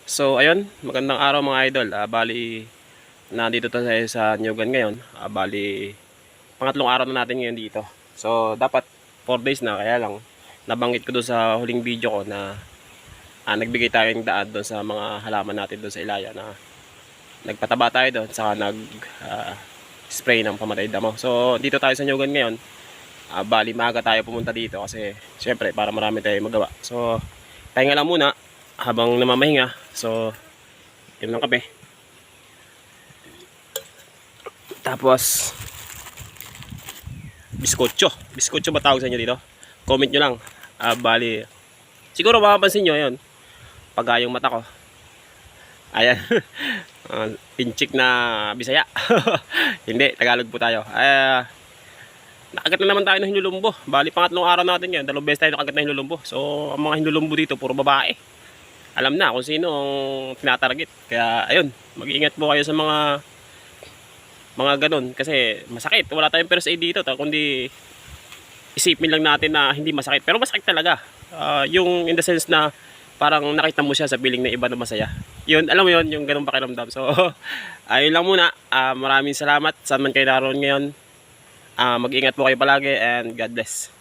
So ayun, magandang araw mga idol. Bali, nandito tayo sa Nyugan ngayon. Bali, pangatlong araw na natin ngayon dito. So dapat 4 days na, kaya lang nabanggit ko doon sa huling video ko na nagbigay tayong daan doon sa mga halaman natin doon sa Ilaya na nagpataba tayo doon saka spray ng pamatay damo. So dito tayo sa Nyugan ngayon. Bali, maaga tayo pumunta dito kasi syempre para marami tayong magawa. So tayo lang muna habang namamahinga. So yun lang kape. Tapos biskotso ba tawag sa inyo dito? Comment nyo lang. Bali, siguro makapansin nyo yun pag yung mata ko, ayan. Pinchik na Bisaya. Hindi, Tagalog po tayo. Nakagat na naman tayo ng hinulumbo. Bali, pangatlong araw natin yan. 2 beses tayo nakagat na hinulumbo. So ang mga hinulumbo dito puro babae. Alam na kung sino ang tinatarget. Kaya ayun, mag-iingat po kayo sa mga ganun kasi masakit. Wala tayong first aid dito, kundi isipin lang natin na hindi masakit, pero masakit talaga. Yung in the sense na parang nakita mo siya sa piling na iba na masaya. Yun, alam mo yun, yung ganung pakiramdam. So ayun lang muna. Maraming salamat saan man kayo naroon ngayon. Mag-ingat po kayo palagi and God bless.